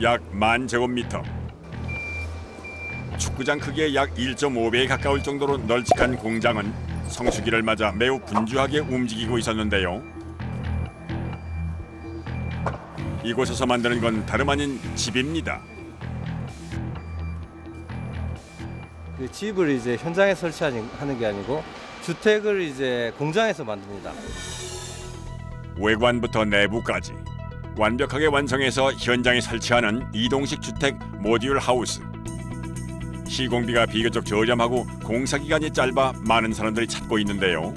약 10,000제곱미터. 축구장 크기의 약 1.5배에 가까울 정도로 널찍한 공장은 성수기를 맞아 매우 분주하게 움직이고 있었는데요. 이곳에서 만드는 건 다름 아닌 집입니다. 그 집을 이제 현장에 설치하는 게 아니고 주택을 이제 공장에서 만듭니다. 외관부터 내부까지 완벽하게 완성해서 현장에 설치하는 이동식 주택 모듈 하우스. 시공비가 비교적 저렴하고 공사 기간이 짧아 많은 사람들이 찾고 있는데요.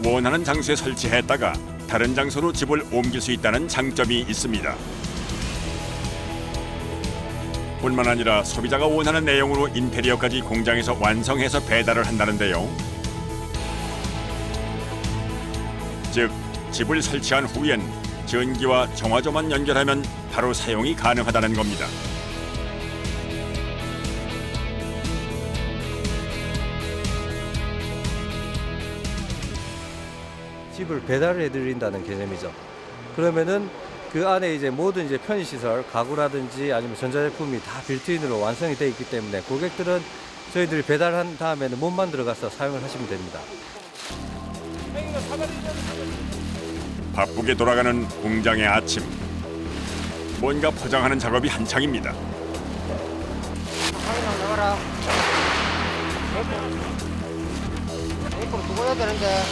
원하는 장소에 설치했다가 다른 장소로 집을 옮길 수 있다는 장점이 있습니다. 뿐만 아니라 소비자가 원하는 내용으로 인테리어까지 공장에서 완성해서 배달을 한다는데요. 즉, 집을 설치한 후엔 전기와 정화조만 연결하면 바로 사용이 가능하다는 겁니다. 집을 배달을 해드린다는 개념이죠. 그러면은 그 안에 이제 모든 이제 편의시설, 가구라든지 아니면 전자제품이 다 빌트인으로 완성이 되어 있기 때문에 고객들은 저희들이 배달한 다음에는 몸만 들어가서 사용을 하시면 됩니다. 바쁘게 돌아가는 공장의 아침. 뭔가 포장하는 작업이 한창입니다. 나가라. 에이프로 두고 해야 되는데.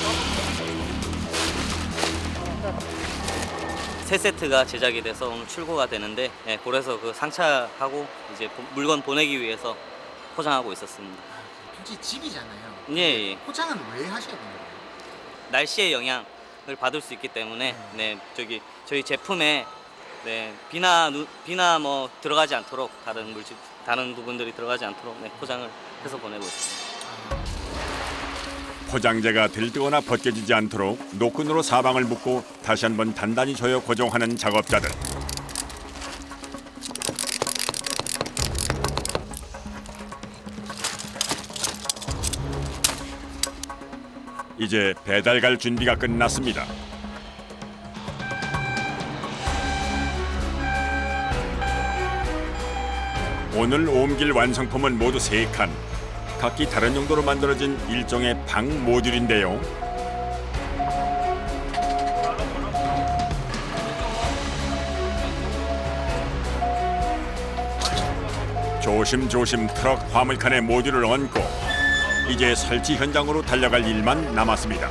세 세트가 제작이 돼서 오늘 출고가 되는데, 그래서 그 상차하고 이제 물건 보내기 위해서 포장하고 있었습니다. 굳이 집이잖아요. 예. 포장은 왜 하셔야 되는 거예요? 날씨의 영향을 받을 수 있기 때문에 저희 제품에 비나 뭐 들어가지 않도록 다른 부분들이 들어가지 않도록 포장을 해서 보내고 있습니다. 포장재가 들뜨거나 벗겨지지 않도록 노끈으로 사방을 묶고 다시 한번 단단히 조여 고정하는 작업자들. 이제 배달 갈 준비가 끝났습니다. 오늘 옮길 완성품은 모두 3칸. 각기 다른 용도로 만들어진 일종의 방 모듈인데요. 조심조심 트럭 화물칸에 모듈을 얹고 이제 설치 현장으로 달려갈 일만 남았습니다.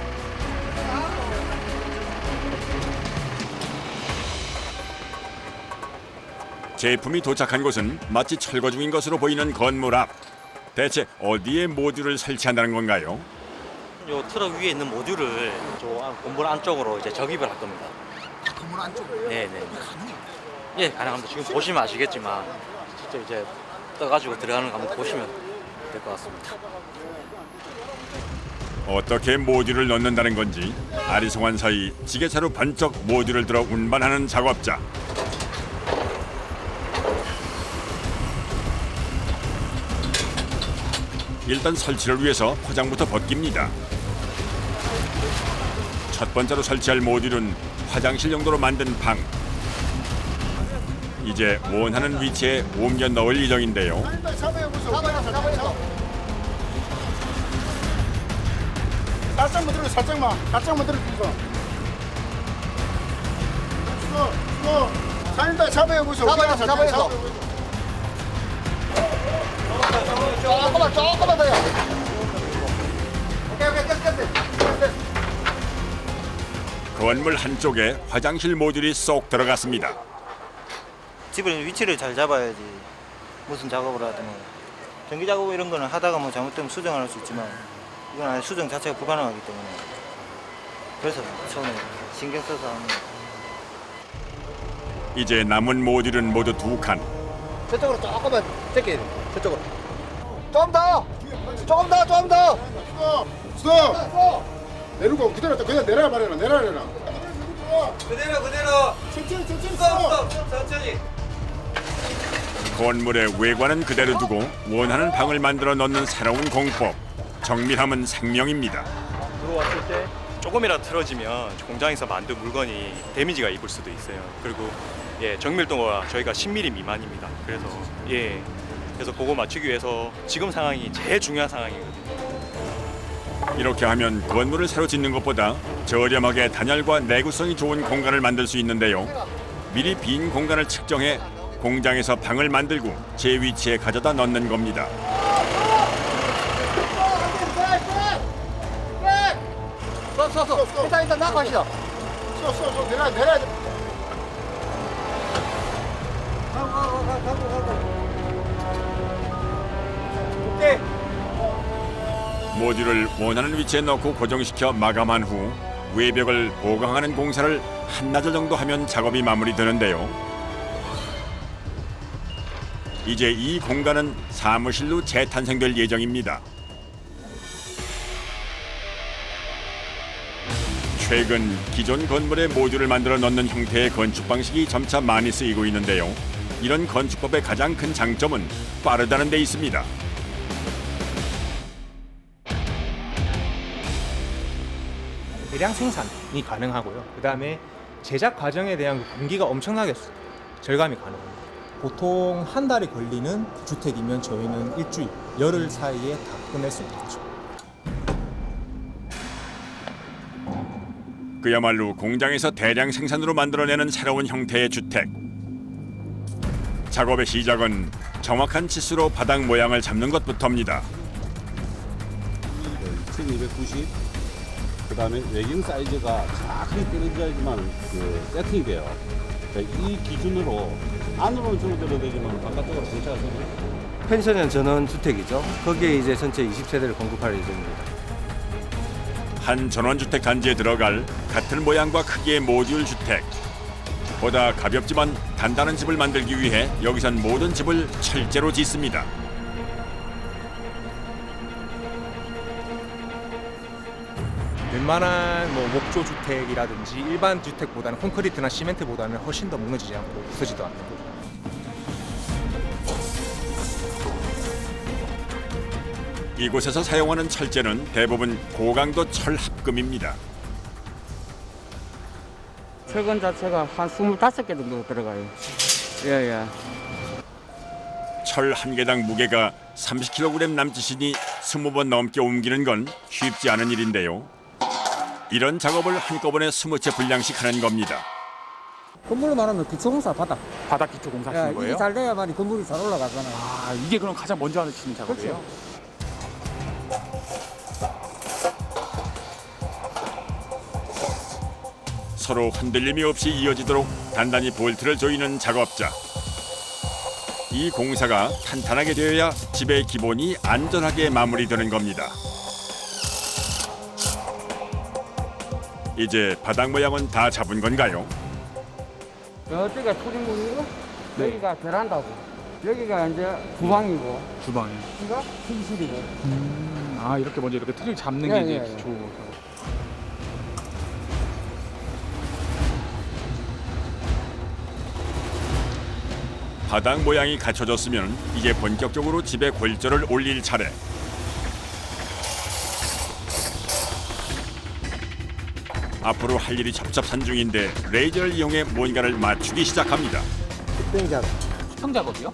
제품이 도착한 곳은 마치 철거 중인 것으로 보이는 건물 앞. 대체 어디에 모듈을 설치한다는 건가요? 요 트럭 위에 있는 모듈을 저 건물 안쪽으로 이제 적입을 할 겁니다. 건물 안쪽으로? 네네. 가능해요? 예, 가능합니다. 지금 보시면 아시겠지만 직접 이제 떠가지고 들어가는 거 한번 보시면 될 것 같습니다. 어떻게 모듈을 넣는다는 건지 아리송한 사이 지게차로 번쩍 모듈을 들어 운반하는 작업자. 일단 설치를 위해서 포장부터 벗깁니다. 첫 번째로 설치할 모듈은 화장실 용도로 만든 방. 이제 원하는 위치에 옮겨 넣을 예정인데요. 살짝만 들어, 살짝만 들어주소. 살짝 잡아보소. 잡아요. 조금만 더요. 오케이, 끝. 건물 한쪽에 화장실 모듈이 쏙 들어갔습니다. 집을 위치를 잘 잡아야지 무슨 작업을 하든 전기 작업 이런 거는 하다가 뭐 잘못되면 수정을 할 수 있지만 이건 아예 수정 자체가 불가능하기 때문에 그래서 처음에 신경 써서 하는 거예요. 이제 남은 모듈은 모두 2칸. 저쪽으로 조금만 제끼. 저쪽으로. 좀 더. 스톱. 내리고 그대로 그냥 내려라 말해라. 그대로. 천천히. 건물의 외관은 그대로 두고 원하는 방을 만들어 넣는 새로운 공법. 정밀함은 생명입니다. 들어왔을 때 조금이라도 틀어지면 공장에서 만든 물건이 데미지가 입을 수도 있어요. 그리고 정밀도가 저희가 10mm 미만입니다. 그래서 그거 맞추기 위해서 지금 상황이 제일 중요한 상황이거든요. 이렇게 하면 건물을 새로 짓는 것보다 저렴하게 단열과 내구성이 좋은 공간을 만들 수 있는데요. 미리 빈 공간을 측정해 공장에서 방을 만들고 제 위치에 가져다 넣는 겁니다. 일단 나가시죠. 내려야 돼. 오케이. 모듈을 원하는 위치에 넣고 고정시켜 마감한 후 외벽을 보강하는 공사를 한나절 정도 하면 작업이 마무리되는데요. 이제 이 공간은 사무실로 재탄생될 예정입니다. 최근 기존 건물에 모듈을 만들어 넣는 형태의 건축 방식이 점차 많이 쓰이고 있는데요. 이런 건축법의 가장 큰 장점은 빠르다는 데 있습니다. 대량 생산이 가능하고요. 그 다음에 제작 과정에 대한 공기가 엄청나게 절감이 가능합니다. 보통 한 달이 걸리는 주택이면 저희는 일주일, 열흘 사이에 다 끝낼 수 있겠죠. 그야말로 공장에서 대량 생산으로 만들어내는 새로운 형태의 주택. 작업의 시작은 정확한 치수로 바닥 모양을 잡는 것부터입니다. 2290. 그다음에 외경 사이즈가 정확하게 떨어져야지만 세팅이 돼요. 이 기준으로 안으로는 줄어들어야 되지만 바깥쪽으로 공차가 생겨요. 펜션형 전원 주택이죠. 거기에 이제 전체 20세대를 공급할 예정입니다. 한 전원주택 단지에 들어갈 같은 모양과 크기의 모듈 주택. 보다 가볍지만 단단한 집을 만들기 위해 여기선 모든 집을 철제로 짓습니다. 웬만한 목조 주택이라든지 일반 주택보다는 콘크리트나 시멘트보다는 훨씬 더 무너지지 않고 부서지도 않고. 이곳에서 사용하는 철제는 대부분 고강도 철 합금입니다. 철근 자체가 한 25개 정도 들어가요. 예. 철 한 개당 무게가 30kg 남짓이니 20번 넘게 옮기는 건 쉽지 않은 일인데요. 이런 작업을 한꺼번에 20채 분량씩 하는 겁니다. 건물로 말하면 기초공사 바닥 기초공사 하시는 거예요? 이게 잘 돼야만이 건물이 잘 올라가잖아요. 아, 이게 그럼 가장 먼저 하시는 작업이에요? 그렇죠. 서로 흔들림이 없이 이어지도록 단단히 볼트를 조이는 작업자. 이 공사가 탄탄하게 되어야 집의 기본이 안전하게 마무리되는 겁니다. 이제 바닥 모양은 다 잡은 건가요? 저쪽가 출입문이고 네. 여기가 베란다고 여기가 이제 주방이고 주방이요. 여기가 침실이고. 아, 이렇게 먼저 이렇게 틀을 잡는 게 이제 기초. 바닥 모양이 갖춰졌으면 이제 본격적으로 집에 골조를 올릴 차례. 앞으로 할 일이 첩첩산중인데 레이저를 이용해 뭔가를 맞추기 시작합니다. 수평 수평 작업이요?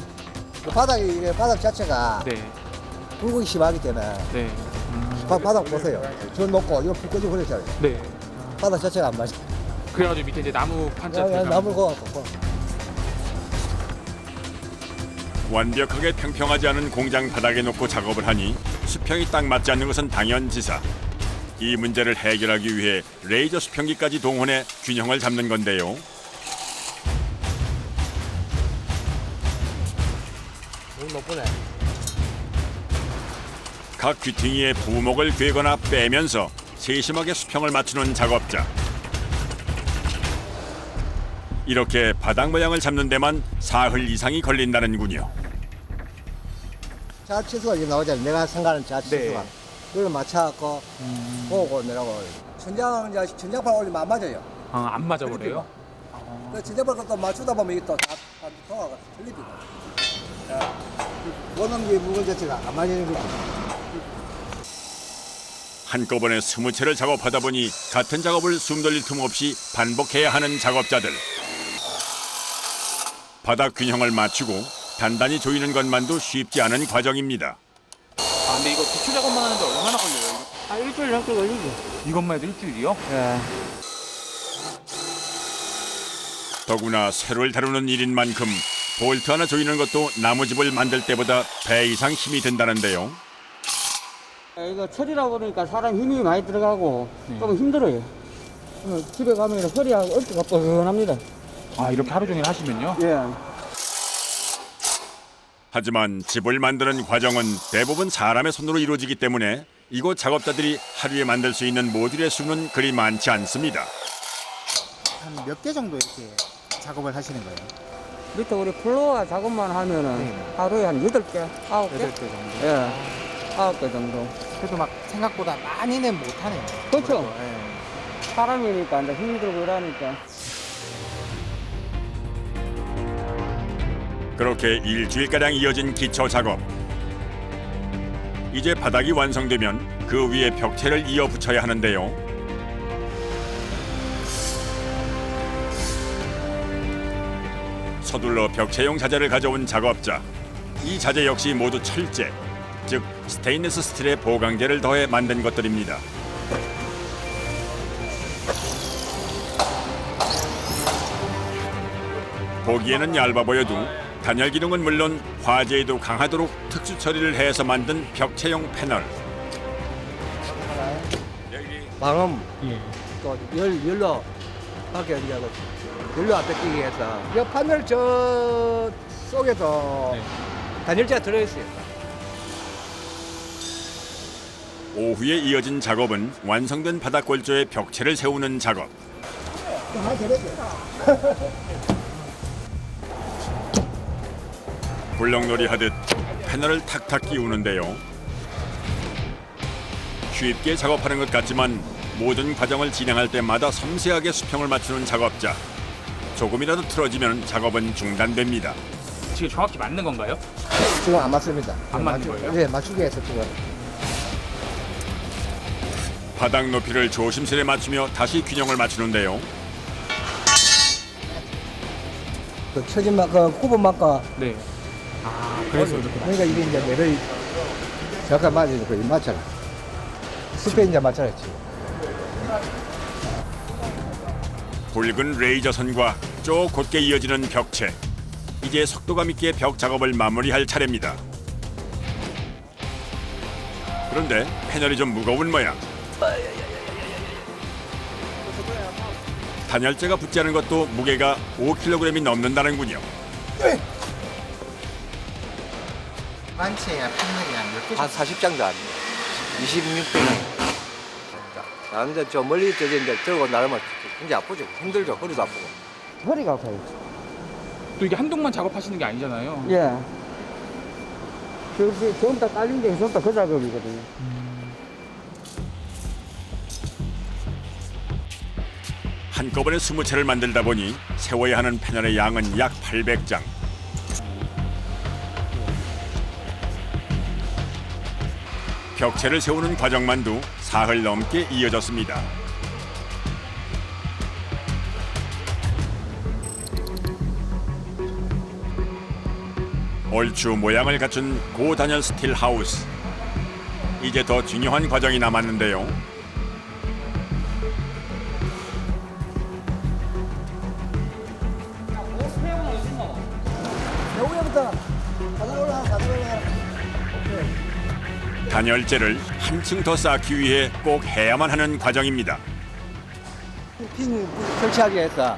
이게 바닥 자체가 네. 굴곡이 심하기 때문에 네. 바닥 보세요. 저 놓고 이거 불 끄지고 그랬잖아요. 네. 바닥 자체가 안 맞아. 그래가지고 밑에 이제 나무 판자. 나무 거갖고. 완벽하게 평평하지 않은 공장 바닥에 놓고 작업을 하니 수평이 딱 맞지 않는 것은 당연지사. 이 문제를 해결하기 위해 레이저 수평기까지 동원해 균형을 잡는 건데요. 너무 높네. 각 귀퉁이의 부목을 괴거나 빼면서 세심하게 수평을 맞추는 작업자. 이렇게 바닥 모양을 잡는 데만 사흘 이상이 걸린다는군요. 자치수가 이제 나오잖아요. 내가 생각하는 자치수가. 네. 그걸 맞춰갖고 보고 내라고. 천장판 올리면 안 맞아요. 아, 안 맞아 버려요? 그 천장판 또 맞추다 보면 이게 또 다 통화가 틀리거든. 보는 게 물건 자체가 안 맞는 거지. 한꺼번에 20채를 작업하다 보니 같은 작업을 숨 돌릴 틈 없이 반복해야 하는 작업자들. 바닥 균형을 맞추고 단단히 조이는 것만도 쉽지 않은 과정입니다. 아, 근데 이거 기초 작업만 하는데 얼마나 걸려요? 아, 일주일 넘게 걸리지. 이것만 해도 일주일이요? 예. 더구나 쇠를 다루는 일인 만큼 볼트 하나 조이는 것도 나무집을 만들 때보다 배 이상 힘이 든다는데요. 이거 철이라 보니까 사람 힘이 많이 들어가고 좀 힘들어요. 집에 가면 허리가 어깨가 뻐근합니다. 아, 이렇게 하루 종일 하시면요? 예. 하지만 집을 만드는 과정은 대부분 사람의 손으로 이루어지기 때문에 이곳 작업자들이 하루에 만들 수 있는 모듈의 수는 그리 많지 않습니다. 한 몇 개 정도 이렇게 작업을 하시는 거예요? 밑에 우리 플로어 작업만 하면은 하루에 한 8개, 9개? 8개 정도? 예. 9개 정도. 그래도 막 생각보다 많이는 못하네요. 그렇죠. 예. 사람이니까 이제 힘이 들고 이러니까. 그렇게 일주일가량 이어진 기초 작업. 이제 바닥이 완성되면 그 위에 벽체를 이어 붙여야 하는데요. 서둘러 벽체용 자재를 가져온 작업자. 이 자재 역시 모두 철제, 즉 스테인리스 스틸의 보강제를 더해 만든 것들입니다. 보기에는 얇아 보여도 단열 기능은 물론 화재에도 강하도록 특수 처리를 해서 만든 벽체용 패널. 방음, 또 열로 밖에 어디가고 열로 안 뺏기게 해서 이 판넬 저 속에도 단열재가 들어있어요. 오후에 이어진 작업은 완성된 바닥 골조에 벽체를 세우는 작업. 불렁놀이 하듯 패널을 탁탁 끼우는데요. 쉽게 작업하는 것 같지만 모든 과정을 진행할 때마다 섬세하게 수평을 맞추는 작업자. 조금이라도 틀어지면 작업은 중단됩니다. 지금 정확히 맞는 건가요? 지금 안 맞습니다. 안 맞는 거예요? 네, 맞추기 위해서 지금. 바닥 높이를 조심스레 맞추며 다시 균형을 맞추는데요. 그 처진 막과 구분 막과 네. 아, 그래서 이렇게. 그러니까 이게 이제 내를 잠깐 맞으니까 이 맞잖아. 스페 이제 맞잖아 지금. 붉은 레이저 선과 쭉 곧게 이어지는 벽체. 이제 속도감 있게 벽 작업을 마무리할 차례입니다. 그런데 패널이 좀 무거운 모양. 단열재가 붙지 않은 것도 무게가 5kg이 넘는다는군요. 만체야 판넬이 한 10개 한 40장도 안 돼요. 26분. 나는데 저 멀리 저기인데 들고 나르면 굉장히 아프죠. 힘들죠. 허리도 아프고. 허리가 아파요. 또 이게 한동만 작업하시는 게 아니잖아요. 예. 전부 다 깔린 게 전부 다 그 작업이거든요. 한꺼번에 20채를 만들다 보니 세워야 하는 패널의 양은 약 800장. 벽체를 세우는 과정만도 사흘 넘게 이어졌습니다. 얼추 모양을 갖춘 고단열 스틸 하우스. 이제 더 중요한 과정이 남았는데요. 단열재를 한층 더 쌓기 위해 꼭 해야만 하는 과정입니다. 핀 설치하기 위해서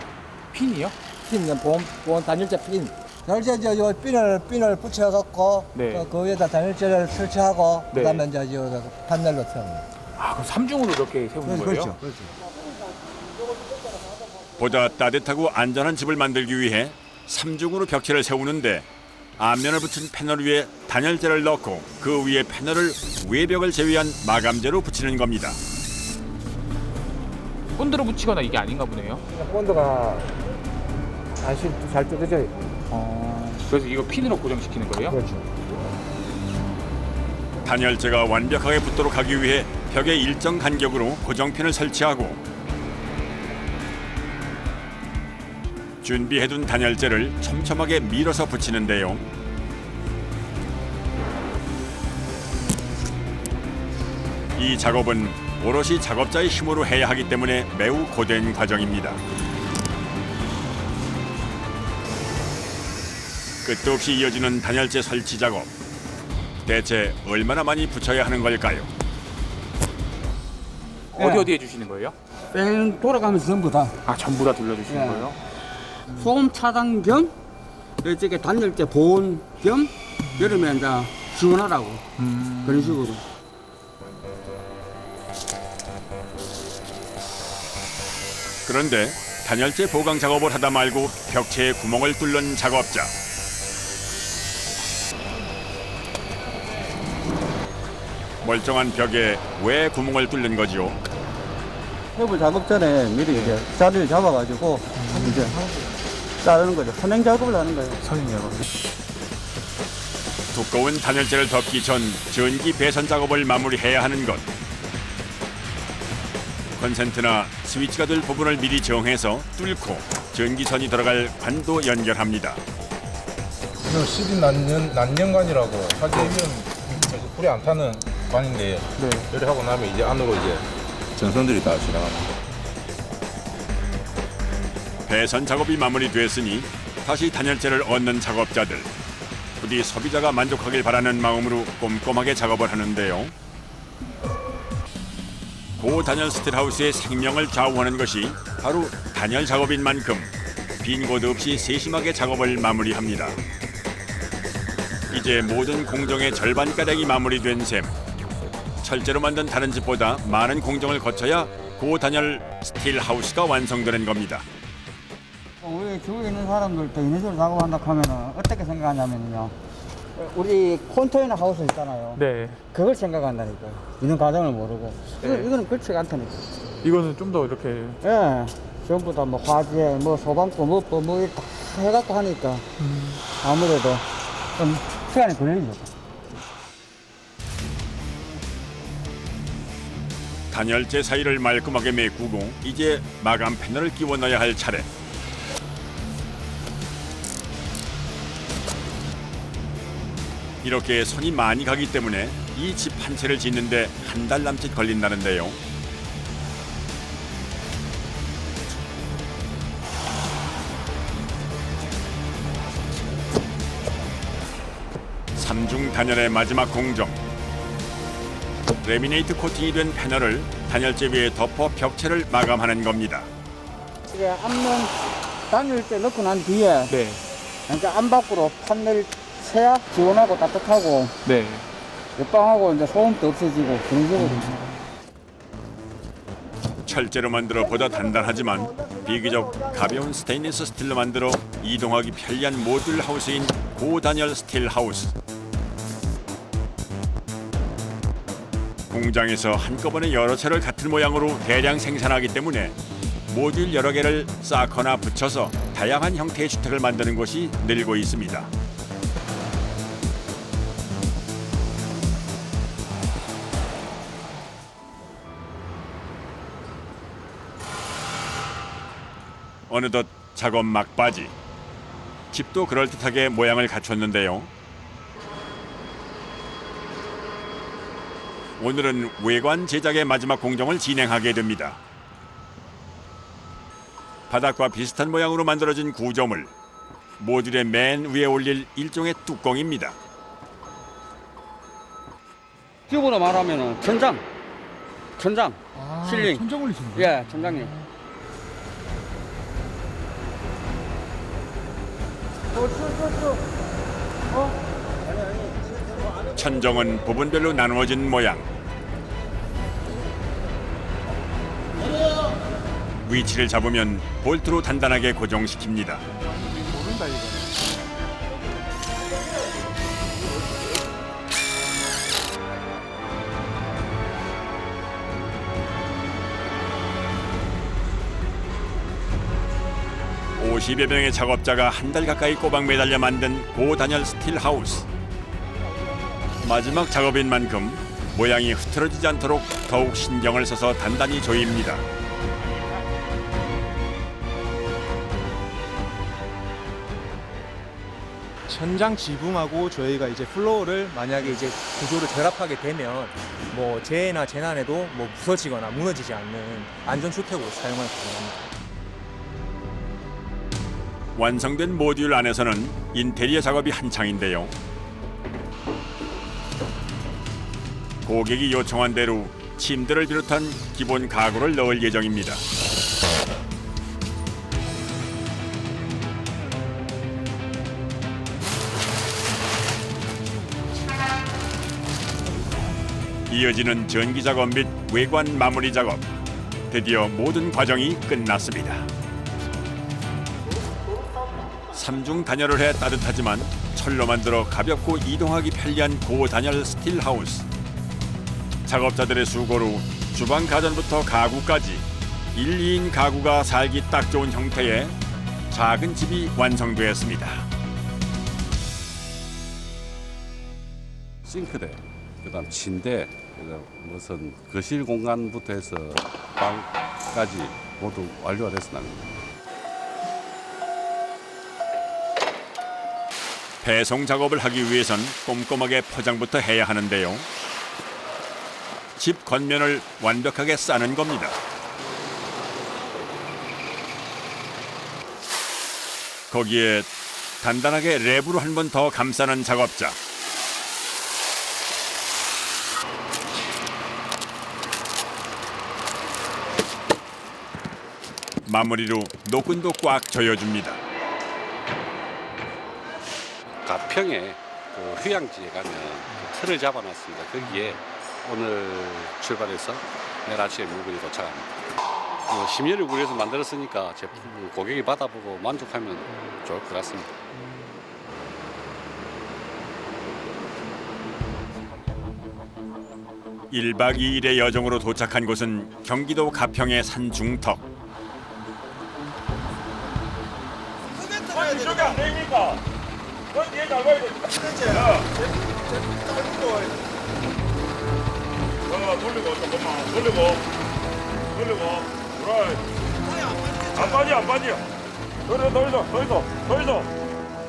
핀이요? 핀, 보온 단열재 핀. 단열재 이제 요 핀을 붙여갖고 네. 그 위에다 단열재를 설치하고 네. 그다음에 이제 요 판넬로 세웁니다. 아, 그럼 3중으로 이렇게 세우는 거예요? 그렇죠. 보다 따뜻하고 안전한 집을 만들기 위해 3중으로 벽체를 세우는데 앞면을 붙인 패널 위에 단열재를 넣고 그 위에 패널을 외벽을 제외한 마감재로 붙이는 겁니다. 본드로 붙이거나 이게 아닌가 보네요. 본드가 다시 잘 뜯어져요. 그래서 이거 핀으로 고정시키는 거예요? 그렇죠. 단열재가 완벽하게 붙도록 하기 위해 벽에 일정 간격으로 고정핀을 설치하고 준비해둔 단열재를 촘촘하게 밀어서 붙이는데요. 이 작업은 오롯이 작업자의 힘으로 해야 하기 때문에 매우 고된 과정입니다. 끝도 없이 이어지는 단열재 설치 작업. 대체 얼마나 많이 붙여야 하는 걸까요? 어디 해주시는 거예요? 뺑 돌아가면서 전부 다. 아, 전부 다 돌려주시는 예. 거예요? 소음 차단 겸 이쪽에 단열재 보온 겸 여름에 이제 시원하라고 그런 식으로. 그런데 단열재 보강 작업을 하다 말고 벽체에 구멍을 뚫는 작업자. 멀쩡한 벽에 왜 구멍을 뚫는 거죠? 해부 작업 전에 미리 이제 자리를 잡아가지고 이제 자르는 거죠. 선행 작업을 하는 거예요. 선행 작업. 두꺼운 단열재를 덮기 전 전기 배선 작업을 마무리해야 하는 것. 콘센트나 스위치가 될 부분을 미리 정해서 뚫고 전기선이 들어갈 관도 연결합니다. 이거 CD 난연관이라고 사진은 불이 안 타는 관인데 이렇게 하고 나면 이제 안으로 이제 전선들이 다 지나갑니다. 배선 작업이 마무리됐으니 다시 단열재를 얻는 작업자들. 부디 소비자가 만족하길 바라는 마음으로 꼼꼼하게 작업을 하는데요. 고단열 스틸하우스의 생명을 좌우하는 것이 바로 단열 작업인 만큼 빈 곳 없이 세심하게 작업을 마무리합니다. 이제 모든 공정의 절반가량이 마무리된 셈. 철제로 만든 다른 집보다 많은 공정을 거쳐야 고단열 스틸하우스가 완성되는 겁니다. 우리 주위에 있는 사람들도 이런 식으로 작업한다 하면 어떻게 생각하냐면요. 우리 컨테이너 하우스 있잖아요. 네. 그걸 생각한다니까요. 이런 과정을 모르고. 이거는 그렇지가 않다니까. 이거는 좀 더 이렇게. 예. 전부 다 뭐 화재, 뭐 소방법, 뭐 다 해갖고 하니까 아무래도 좀 시간이 걸리죠. 단열재 사이를 말끔하게 메꾸고 이제 마감 패널을 끼워 넣어야 할 차례. 이렇게 손이 많이 가기 때문에 이 집 한 채를 짓는데 한 달 남짓 걸린다는데요. 삼중 단열의 마지막 공정. 레미네이트 코팅이 된 패널을 단열재 위에 덮어 벽체를 마감하는 겁니다. 이게 앞면 단열재 넣고 난 뒤에 그러니까 안 밖으로 판넬 새야 시원하고 따뜻하고 옆방하고 이제 소음도 없어지고 그런 식으로. 철제로 만들어 보다 단단하지만 비교적 가벼운 스테인리스 스틸로 만들어 이동하기 편리한 모듈 하우스인 고단열 스틸 하우스. 공장에서 한꺼번에 여러 채를 같은 모양으로 대량 생산하기 때문에 모듈 여러 개를 쌓거나 붙여서 다양한 형태의 주택을 만드는 곳이 늘고 있습니다. 어느덧 작업 막바지. 집도 그럴듯하게 모양을 갖췄는데요. 오늘은 외관 제작의 마지막 공정을 진행하게 됩니다. 바닥과 비슷한 모양으로 만들어진 구조물, 모듈의 맨 위에 올릴 일종의 뚜껑입니다. 큐브로 말하면 천장 실링. 천장 올리시는 거예요? 예, 천장이. 천정은 부분별로 나누어진 모양. 위치를 잡으면 볼트로 단단하게 고정시킵니다. 모른다 이거. (50여) 명의 작업자가 한 달 가까이 꼬박 매달려 만든 고단열 스틸 하우스. 마지막 작업인 만큼 모양이 흐트러지지 않도록 더욱 신경을 써서 단단히 조입니다. 천장 지붕하고 저희가 이제 플로어를 만약에 이제 구조를 결합하게 되면 뭐 재해나 재난에도 뭐 부서지거나 무너지지 않는 안전주택으로 사용할 가능합니다. 완성된 모듈 안에서는 인테리어 작업이 한창인데요. 고객이 요청한 대로 침대를 비롯한 기본 가구를 넣을 예정입니다. 이어지는 전기 작업 및 외관 마무리 작업. 드디어 모든 과정이 끝났습니다. 삼중 단열을 해 따뜻하지만 철로 만들어 가볍고 이동하기 편리한 고단열 스틸 하우스. 작업자들의 수고로 주방 가전부터 가구까지 1, 2인 가구가 살기 딱 좋은 형태의 작은 집이 완성되었습니다. 싱크대, 그다음 침대, 그다음 무슨 거실 공간부터 해서 방까지 모두 완료가 됐습니다. 배송 작업을 하기 위해선 꼼꼼하게 포장부터 해야 하는데요. 집 겉면을 완벽하게 싸는 겁니다. 거기에 단단하게 랩으로 한 번 더 감싸는 작업자. 마무리로 노끈도 꽉 조여줍니다. 가평에 그 휴양지에 가면 틀을 잡아놨습니다. 거기에 오늘 출발해서 내일 아침에 물건이 도착합니다. 심혈을 우려해서 만들었으니까 제품 고객이 받아보고 만족하면 좋을 것 같습니다. (1박 2일의) 여정으로 도착한 곳은 경기도 가평의 산 중턱. 저기 안 되니까. 너 뒤에 잘 봐야 돼. 돌리고 잠깐만. 돌리고. 그래. 안 빠지. 더 있어.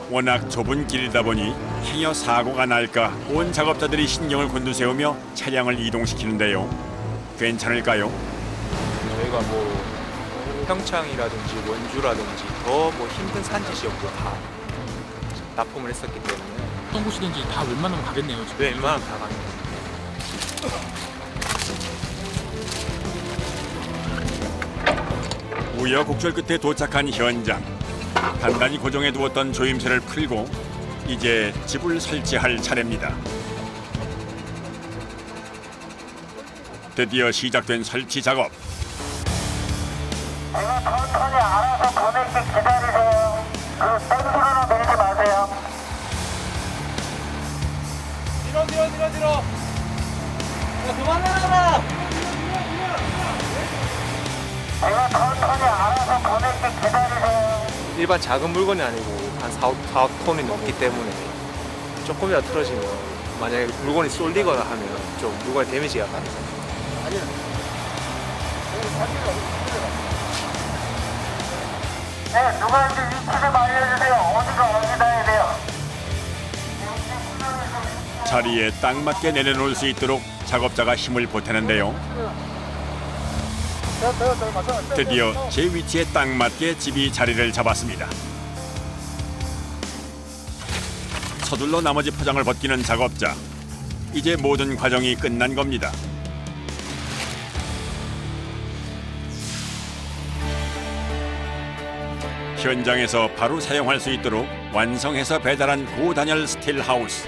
워낙 좁은 길이다 보니 행여 사고가 날까 온 작업자들이 신경을 곤두세우며 차량을 이동시키는데요. 괜찮을까요? 저희가 뭐 평창이라든지 원주라든지 더 뭐 힘든 산지 지역도 다 납품을 했었기 때문에 어떤 곳이든지 다 웬만하면 가겠네요. 지금. 네, 웬만하면 다 가는 거예요. 우여곡절 끝에 도착한 현장. 단단히 고정해두었던 조임새를 풀고 이제 집을 설치할 차례입니다. 드디어 시작된 설치 작업. 제가 천천히 알아서 보낼게 기다리세요. 그 땡소리로 내리지 마세요. 뒤로. 야, 그만 내려라. 제가 천천히 알아서 보낼게 기다리세요. 일반 작은 물건이 아니고 한 4톤이 넘기 때문에 조금이라도 틀어지면 만약에 물건이 쏠리거나 하면 좀 물건에 데미지가 가능합니다. 네, 누구한테 위치 좀 알려주세요. 어디가 해야 돼요. 자리에 딱 맞게 내려놓을 수 있도록 작업자가 힘을 보태는데요. 드디어 제 위치에 딱 맞게 집이 자리를 잡았습니다. 서둘러 나머지 포장을 벗기는 작업자. 이제 모든 과정이 끝난 겁니다. 현장에서 바로 사용할 수 있도록 완성해서 배달한 고단열 스틸 하우스.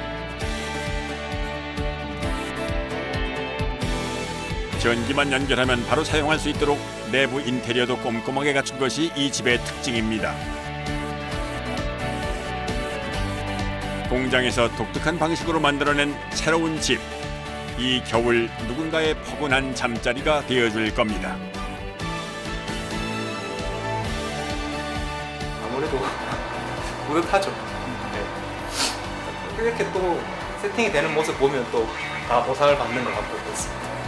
전기만 연결하면 바로 사용할 수 있도록 내부 인테리어도 꼼꼼하게 갖춘 것이 이 집의 특징입니다. 공장에서 독특한 방식으로 만들어낸 새로운 집. 이 겨울 누군가의 포근한 잠자리가 되어줄 겁니다. 아무래도 뿌듯하죠. 네. 이렇게 또 세팅이 되는 모습 보면 또 다 보상을 받는 것 같고 그렇습니다.